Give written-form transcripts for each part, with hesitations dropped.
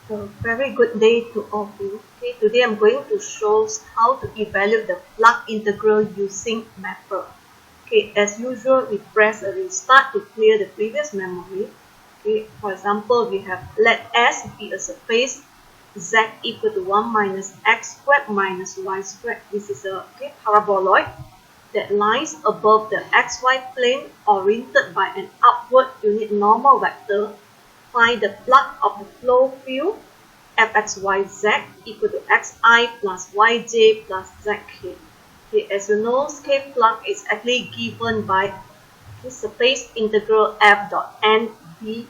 A very good day to all of you. Okay, today I'm going to show how to evaluate the Flux integral using mapper. Okay, as usual, we press a restart to clear the previous memory. Okay, for example, we have let S be a surface z equal to 1 minus x squared minus y squared. This is a paraboloid that lies above the xy plane oriented by an upward unit normal vector. Find the flux of the flow field fxyz equal to xi plus yj plus zk. Okay, as you know, scale flux is actually given by the surface integral f dot n b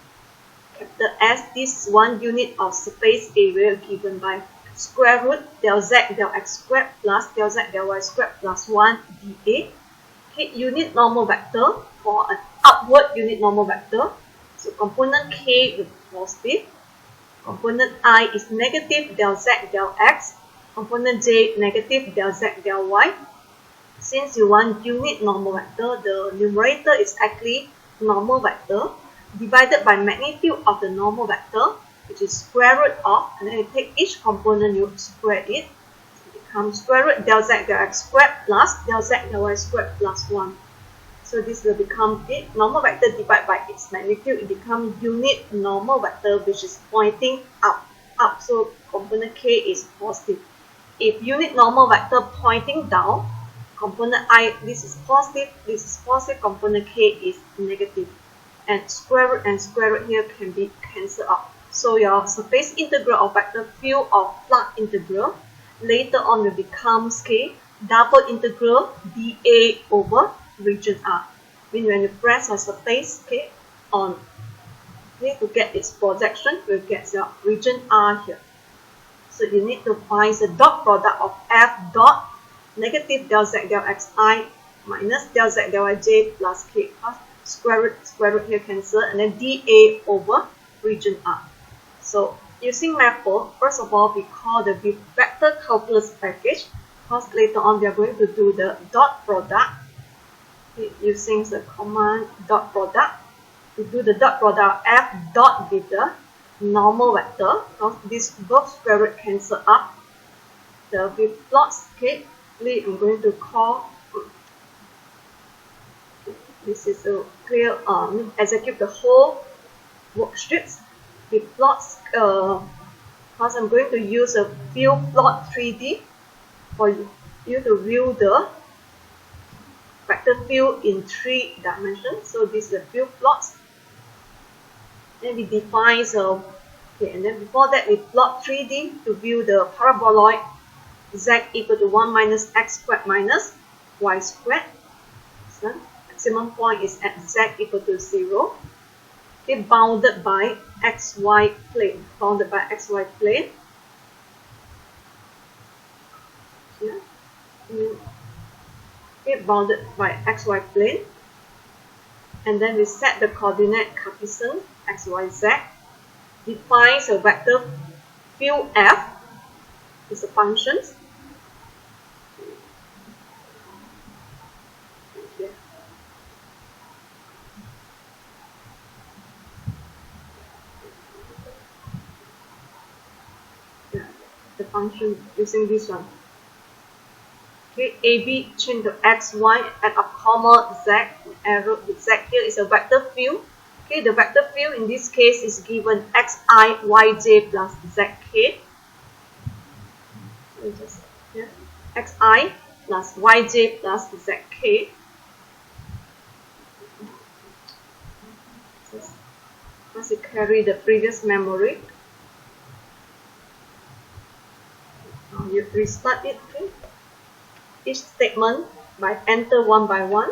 capital S. This is one unit of surface area given by square root del z del x squared plus del z del y squared plus 1 dA. Okay, unit normal vector for an upward unit normal vector. So component k is positive, component I is negative del z del x, component j negative del z del y. Since you want unit normal vector, the numerator is actually normal vector divided by magnitude of the normal vector, which is square root of, and then you take each component, you square it. It becomes square root del z del x squared plus del z del y squared plus 1. So this will become the normal vector divided by its magnitude. It becomes unit normal vector, which is pointing up. So component k is positive. If unit normal vector pointing down, component I, this is positive, component k is negative. And square root here can be cancelled out. So your surface integral of vector field of Flux integral later on will become double integral dA over region R. When you press a surface on to get its projection, we'll get your region R here. So you need to find the dot product of F dot negative del z del xi minus del z del yj plus k plus square root here cancel, and then dA over region R. So using mapper, first of all, we call the vector calculus package, because later on we are going to do the dot product using the command dot product. To do the dot product f dot with the normal vector, because this both square root cancel up. The with plots, I'm going to call this is a clear execute the whole worksheets with plots, because I'm going to use a view plot 3D for you to view the vector field in 3 dimensions. So this is a view plots. Then we define and then before that we plot 3D to view the paraboloid z equal to 1 minus x squared minus y squared. So maximum point is at z equal to 0. Bounded by xy plane. Bounded by xy plane. And then we set the coordinate Cartesian x, y, z. Defines a vector field f is a function. The function using this one. AB change to x, y, and a comma z, arrow with z here is a vector field. The vector field in this case is given xi, yj plus zk. So just xi plus yj plus zk. As you carry the previous memory, you restart it. Each statement by enter one by one.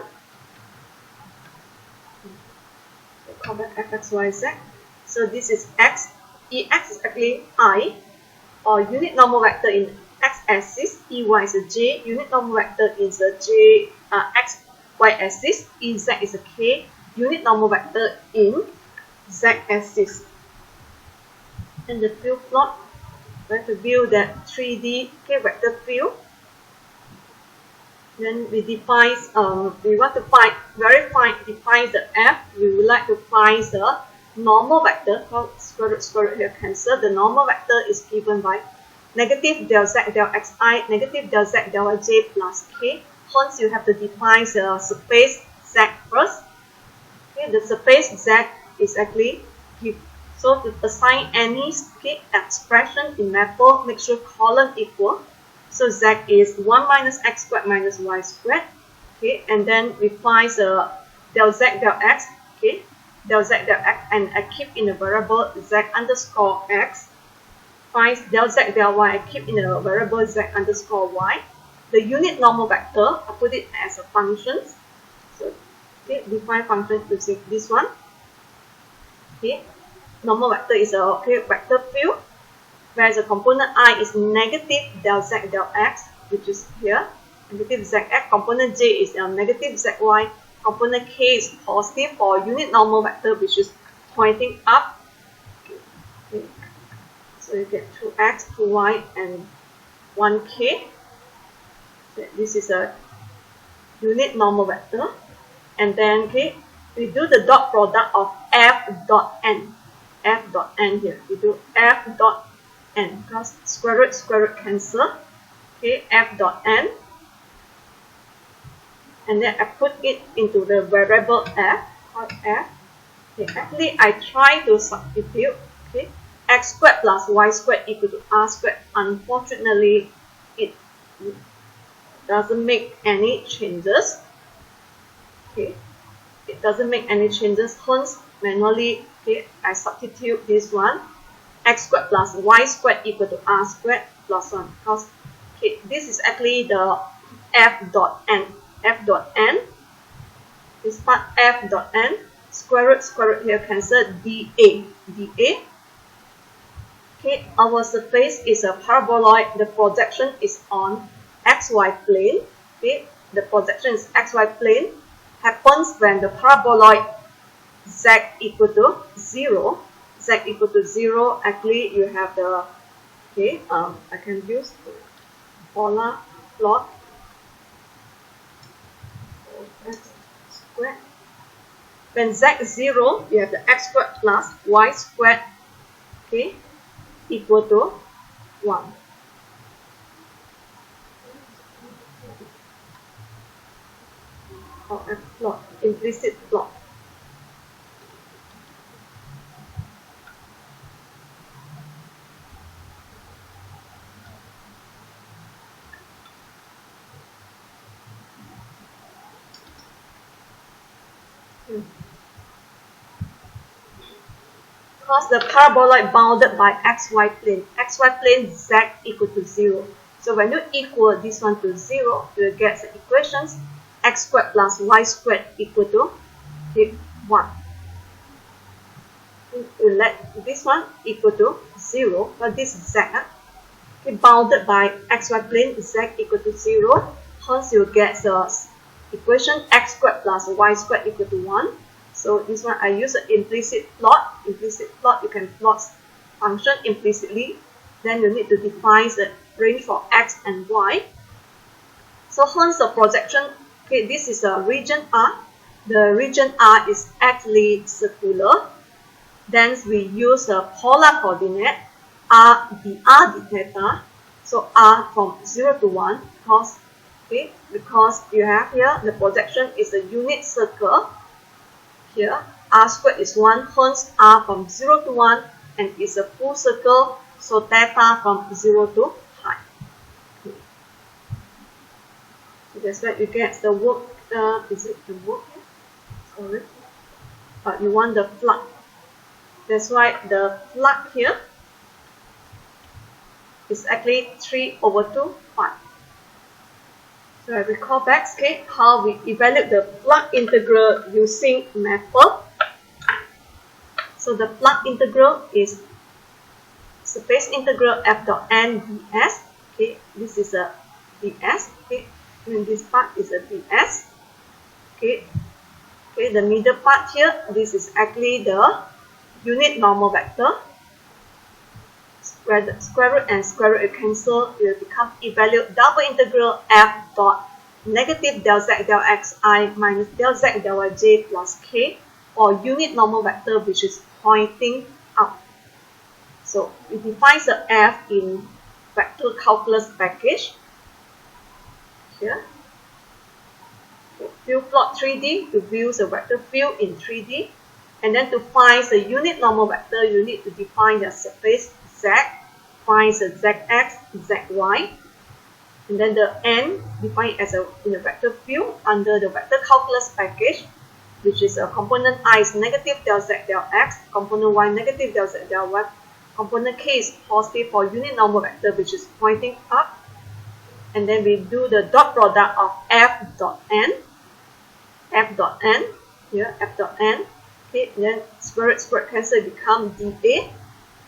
Call back fxyz. So this is x. Ex is actually I, or unit normal vector in x-axis. Ey is a j. Unit normal vector is a j. X y-axis. Ez is a k. Unit normal vector in z-axis. And the field plot, we're going to view that 3D vector field. Then we define, we want to define the f. We would like to find the normal vector, called square root here cancel, the normal vector is given by negative del z del xi, negative del z del j plus k. Hence, you have to define the space z first. Okay, the space z is actually given. So to assign any expression in mapper, make sure column equal. So z is 1 minus x squared minus y squared. Okay, and then we find the del z del x. Okay, del z del x, and I keep in the variable z underscore x. Find del z del y, I keep in the variable z underscore y. The unit normal vector, I put it as a function. So okay, define function using this one. Okay. Normal vector is a vector field, whereas the component I is negative del z del x, which is here, negative zx. Component j is negative zy. Component k is positive for unit normal vector, which is pointing up. Okay. So you get 2x, 2y, and 1k. So this is a unit normal vector. And then we do the dot product of f dot n. F dot n here. We do f dot n because square root cancel. Okay, f dot n. And then I put it into the variable f, called f. Okay, actually I try to substitute. Okay, x squared plus y squared equal to r squared. Unfortunately, it doesn't make any changes. Okay, it doesn't make any changes. Hence, manually, okay, I substitute this one, x squared plus y squared equal to r squared plus 1. Because okay, this is actually the f dot n. F dot n. This part f dot n. Square root here cancel dA. dA. Okay, our surface is a paraboloid. The projection is on xy plane. Okay, the projection is xy plane. Happens when the paraboloid z equal to 0. Z equal to 0. Actually, you have the I can use polar plot. X squared. When z is 0, you have the x squared plus y squared. Okay, equal to 1. Or a plot, implicit plot. Because the paraboloid bounded by xy plane z equal to 0. So when you equal this one to 0, you will get the equations x squared plus y squared equal to 1. You let this one equal to 0, but this is z. Bounded by xy plane z equal to 0. Hence you get the equation x squared plus y squared equal to 1. So this one I use an implicit plot. Implicit plot, you can plot function implicitly. Then you need to define the range for x and y. So hence the projection, okay, this is a region R. The region R is actually circular. Then we use a polar coordinate R dr d theta. So R from 0 to 1 because you have here the projection is a unit circle. Here r squared is 1, hence r from 0 to 1 and is a full circle, so theta from 0 to pi. So that's why you get the work. Is it the work here? Sorry. You want the flux. That's why the flux here is actually 3 over 2 pi. So I recall back how we evaluate the Flux integral using mapper. So the Flux integral is surface integral f dot n ds. Okay, this is a ds. Okay, and this part is a ds. Okay, the middle part here, this is actually the unit normal vector. Square root and square root cancel, will become evaluate double integral f dot negative del z del xi minus del z del yj plus k for unit normal vector, which is pointing up. So we define the F in vector calculus package here. Field plot 3D to view the vector field in 3D. And then to find the unit normal vector, you need to define the surface Z, find the ZX, ZY, and then the N defined as in a vector field under the vector calculus package, which is a component I is negative del Z del X, component Y negative del Z del Y, component K is positive for unit normal vector, which is pointing up. And then we do the dot product of F dot N, here, F dot N. Okay, then square cancel become dA.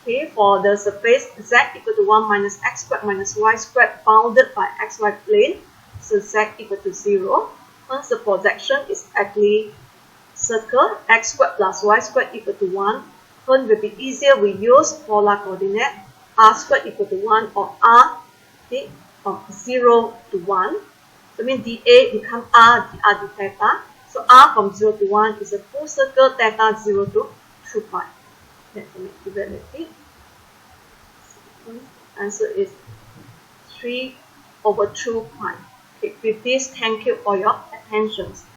Okay, for the surface Z equal to 1 minus x squared minus y squared bounded by xy plane, so Z equal to 0. Once the projection is actually circle, x squared plus y squared equal to 1. When will be easier, we use polar coordinate, r squared equal to 1 or r, okay, from 0 to 1. So mean dA become r dr d theta. So r from 0 to 1 is a full circle, theta 0 to 2 pi. Let's make evaluate. Answer is 3/2 pi. Okay, with this, thank you for your attention.